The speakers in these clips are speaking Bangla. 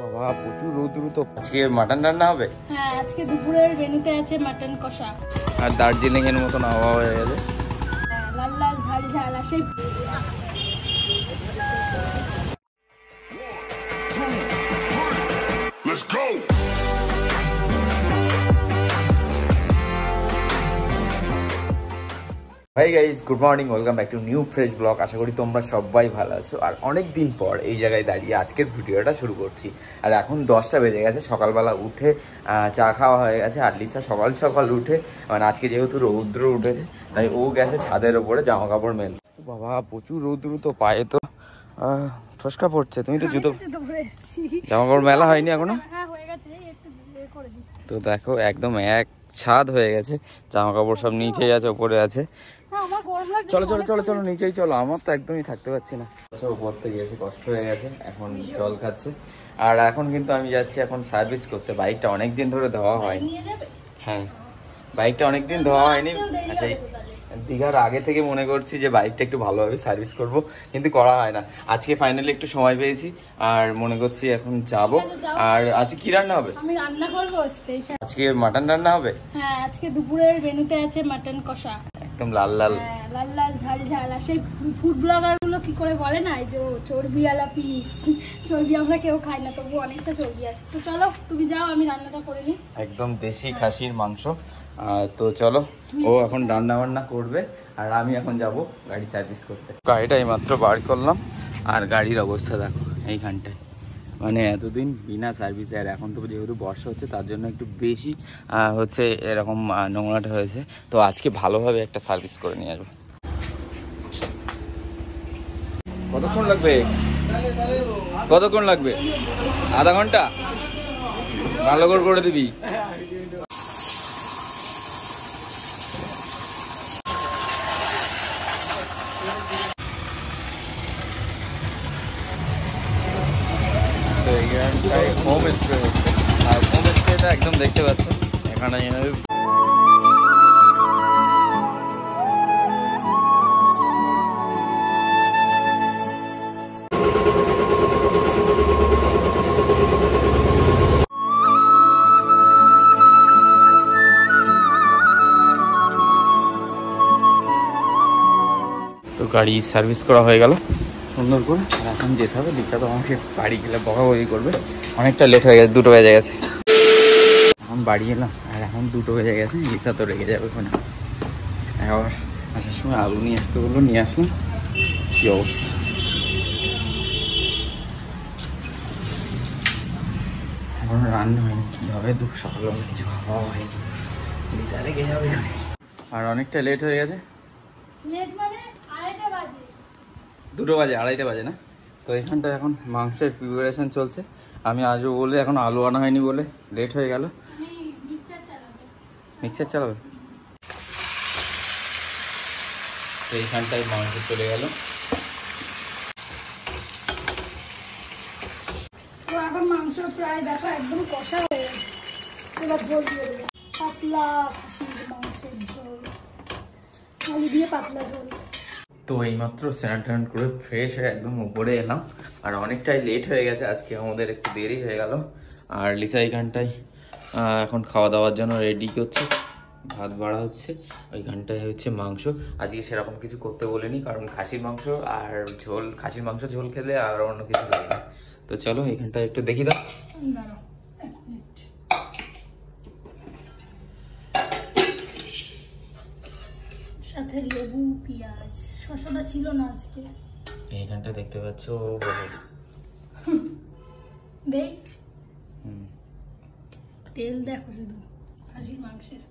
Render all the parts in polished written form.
বাবা প্রচুর রৌদ্র তো। আজকে মাটন রান্না হবে। হ্যাঁ, আজকে দুপুরের মেনুতে আছে মাটন কষা আর দার্জিলিং এর মতন আবহাওয়া হয়ে গেছে। হ্যাঁ, লাল লাল ঝাল ঝাল আর সেই Let's go. Hi guys, good morning, welcome back to new fresh blog. আশা করি তোমরা সবাই ভালো আছো। আর অনেক দিন পর এই জায়গায় দাঁড়িয়ে আজকের ভিডিওটা শুরু করছি। আর এখন 10টা বেজে গেছে, সকালবেলা উঠে চা খাওয়া হয়ে গেছে। আর লিসা সকাল সকাল উঠে, মানে আজকে যেহেতু রৌদ্র উঠেছে তাই ও গেছে ছাদের ওপরে জামা কাপড় মেলতে। বাবা প্রচুর রৌদ্র তো, পায়ে তো ঠসকা পড়ছে। তুমি তো জুতো জামা কাপড় মেলা হয়নি এখনো? তো দেখো একদম এক ছাদ হয়ে গেছে, জামা কাপড় সব নিচেই আছে, ওপরে আছে। চলো চলো চলো চলো নিচেই চলো, আমার তো একদমই থাকতে পারছি না। আচ্ছা, উপর থেকে এসে কষ্ট হয়ে গেছে, এখন জল খাচ্ছে। আর এখন কিন্তু আমি যাচ্ছি এখন সার্ভিস করতে। বাইকটা অনেকদিন ধরে ধোয়া হয়নি। হ্যাঁ, বাইকটা অনেকদিন ধোয়া হয়নি। আচ্ছা, দীঘার আগে থেকে মনে করছি যে বাইকটা একটু ভালোভাবে সার্ভিস করব, কিন্তু করা হয় না। আজকে ফাইনালি একটু সময় পেয়েছি আর মনে করছি এখন যাব। আর আজকে কি রান্না হবে? আমি রান্না করব স্পেশাল। আজকে মাটন রান্না হবে। হ্যাঁ, আজকে দুপুরের মেনুতে আছে মাটন কষা, একদম লাল লাল। হ্যাঁ, লাল লাল ঝাল ঝাল। আর সেই ফুড ব্লগার গুলো কি করে বলে না, এই যে চর্বিওয়ালা পিস। চর্বি আমরা কেউ খাই না, তবু অনেকটা চর্বি আছে। তো চলো তুমি যাও, আমি রান্নাটা করে নিই। একদম দেশি খাসির মাংস। তো চলো, ও এখন রান্না বান্না করবে আর আমি এখন যাব গাড়ি সার্ভিস করতে। গাড়িটা এইমাত্র বার করলাম আর গাড়ির অবস্থা দেখো এইখানটায়, মানে এতদিন বিনা সার্ভিসে। আর এখন তো যেহেতু বর্ষা হচ্ছে তার জন্য একটু বেশি হচ্ছে এরকম নোংরাটা হয়েছে। তো আজকে ভালোভাবে একটা সার্ভিস করে নিয়ে আসবো। কতক্ষণ লাগবে? কতক্ষণ লাগবে? আধা ঘন্টা? ভালো করে দিবি। হোম স্প্রে হচ্ছে, আর হোম স্প্রেটা একদম দেখতে পাচ্ছ এখানে। তো গাড়ি সার্ভিস করা হয়ে গেল সুন্দর করে। আর এখন যেতে হবে, লিসা তো আমাকে বাড়ি গেলে বকাবকি করবে। অনেকটা লেট হয়ে গেছে, 2টো বেজে গেছে। এখন বাড়ি এলাম আর এখন 2টো বেজে গেছে, লিসা তো রেগে যাবে ওখানে। আবার আসার সময় আলু নিয়ে আসতে বললো, নিয়ে আসলাম। কি অবস্থা! এখন রান্না হয়নি, কী হবে? সকালবেলা কিছু খাওয়া হয়নি, লিসা রেগে যাবে। আর অনেকটা লেট হয়ে গেছে। দুটো বাজে, আড়াইটা বাজে না? তো এখানটা এখন মাংসের প্রিপারেশন চলছে। আমি আসবো বলে এখন আলু আনা হয়নি বলে লেট হয়ে গেল। মিক্সার চালাবে? তো এইখানটায় মাংস চলে গেল। তো এখন মাংস প্রায় দেখো একদম কষা হয়ে গেছে। এবার ঝোল দিয়ে দেবো, পাতলা খাসির মাংসের ঝোল, আলু দিয়ে পাতলা ঝোল। তো এইমাত্র স্নান টান করে ফ্রেশ হয়ে একদম উপরে এলাম। আর অনেকটাই লেট হয়ে গেছে, আজকে আমাদের একটু দেরি হয়ে গেল। আর লিসা এইখানটায় এখন খাওয়া দাওয়ার জন্য রেডি করছে, ভাত বাড়া হচ্ছে। ওইখানটায় হচ্ছে মাংস। আজকে সেরকম কিছু করতে বলিনি, কারণ খাসির মাংস আর ঝোল, খাসির মাংস ঝোল খেলে আর অন্য কিছু লাগে না। তো চলো এখানটায় একটু দেখি দাও। সাথে লেবু, পেঁয়াজ, শসাটা ছিল না আজকে। এইখানটা দেখতে পাচ্ছ দেখ, তেল দেখো শুধু খাসির মাংসের।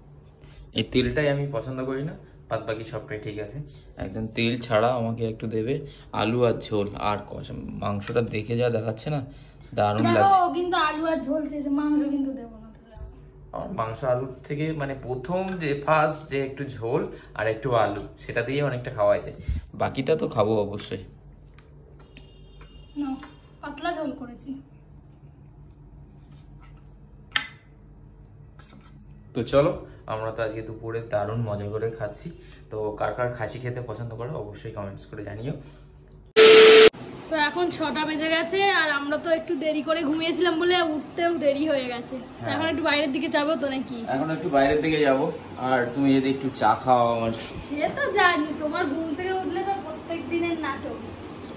এই তেলটাই আমি পছন্দ করি না, বাদ বাকি সবটাই ঠিক আছে। একদম তেল ছাড়া আমাকে একটু দেবে। আলু আর ঝোল আর কষা। মাংসটা দেখে যা দেখাচ্ছে না, দারুণ লাগছে। কিন্তু আলু আর ঝোল চেয়েছে, মাংস কিন্তু দেবো না। আমার মাংস আলুর থেকে মানে প্রথম যে ফার্স্ট যে একটু ঝোল আর একটু আলু, সেটা দিয়ে অনেকটা খাওয়াই যায়। বাকিটা তো খাবো অবশ্যই। না, পাতলা ঝোল করেছি। তো চলো, আমরা তো আজকে দুপুরে দারুণ মজা করে খাচ্ছি। তো কার কার খাসি খেতে পছন্দ করো অবশ্যই কমেন্টস করে জানিও। তো এখন 6টা বেজে গেছে আর আমরা তো একটু দেরি করে ঘুমিয়েছিলাম বলে উঠতেও দেরি হয়ে গেছে। এখন একটু বাইরের দিকে যাবো তো নাকি? এখন একটু বাইরের দিকে যাব। আর তুমি যদি একটু চা খাও আমার। সে তো জানি, তোমার ঘুম থেকে উঠলে তো প্রত্যেক দিনের নাটক,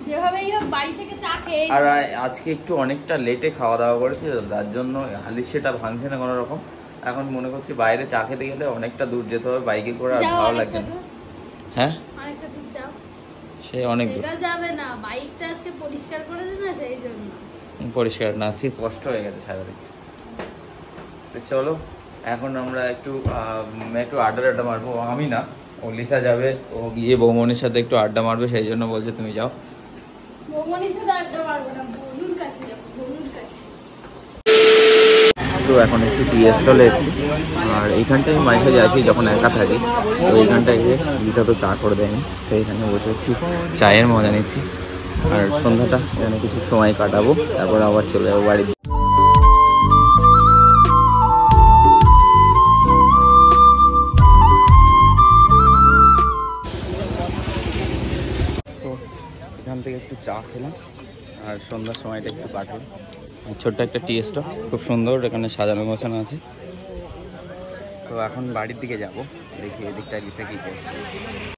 যেভাবেই হোক বাড়ি থেকে চা খেয়ে। আর আজকে একটু অনেকটা লেটে খাওয়া দাওয়া করেছি, তার জন্য সেটা ভাঙছে না কোনো রকম। এখন মনে করছি বাইরে চা খেতে গেলে অনেকটা দূর যেতে হবে বাইকে করে, আর ভালো লাগছে না। হ্যাঁ আরেকটা দূর যাও। সে অনেক দূর। সেটা যাবে না, বাইকটা আজকে পরিষ্কার করেছে না সেই জন্য। পরিষ্কার না, আজকে কষ্ট হয়ে গেছে সারাদিন। তো চলো এখন আমরা একটু আড্ডা মারবো। আমি না, ও লিসা যাবে, ও গিয়ে বৌমনির সাথে একটু আড্ডা মারবে, সেই জন্য বলছে তুমি যাও। বৌমনির সাথে আড্ডা মারবো না, বনুর কাছে যাবো, বনুর কাছে। তো এখন একটু টি স্টলে এসেছি, আর এইখানটায় মাঝে আসি যখন একা থাকি, তো এইখানটায় গিয়ে লিসা তো চা করে দেয়নি, সেইখানে বসে একটু চায়ের মজা নিচ্ছি। আর সন্ধ্যাটা এখানে কিছু সময় কাটাবো, তারপর আবার চলে যাবো বাড়ি। তো এখান থেকে একটু চা খেলাম আর সন্ধ্যার সময়টা একটু কাটলাম। ছোট্ট একটা টি স্টল, খুব সুন্দর, এখানে সাজানো গোছানো আছে। তো এখন বাড়ির দিকে যাব, দেখি এদিকটা লিসা কি করছে।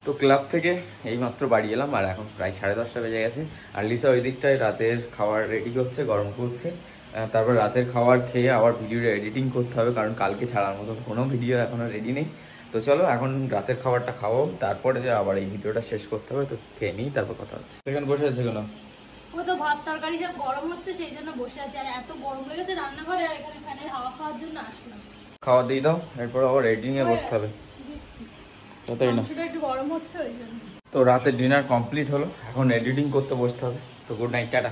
তো ক্লাব থেকে এইমাত্র বাড়ি এলাম, আর এখন প্রায় 10:30 বেজে গেছে। আর লিসা ওই দিকটায় রাতের খাবার রেডি করছে, গরম করছে। তারপর রাতের খাবার খেয়ে আবার ভিডিওটা এডিটিং করতে হবে, কারণ কালকে ছাড়ার মতো কোনো ভিডিও এখনো রেডি নেই। তো চলো এখন রাতের খাবারটা খাবো, তারপরে আবার এই ভিডিওটা শেষ করতে হবে। তো খেয়ে নিই, তারপর কথা হচ্ছে। এখানে বসে আছে কেন? ও তো ভাত তরকারি সব গরম হচ্ছে সেই জন্য বসে আছে, আর এত গরম লেগেছে রান্নাঘরে, আর এখানে ফ্যানের হাওয়া খাওয়ার জন্য আসলাম। খাওয়া দিয়ে দাও, এরপর আবার এডিটিং এ বসতে হবে। দিচ্ছি, তাই না? মাংসটা একটু গরম হচ্ছে ওই জন্য। তো রাতের ডিনার কমপ্লিট হলো, এখন এডিটিং করতে বসতে হবে। তো গুড নাইট, টাটা।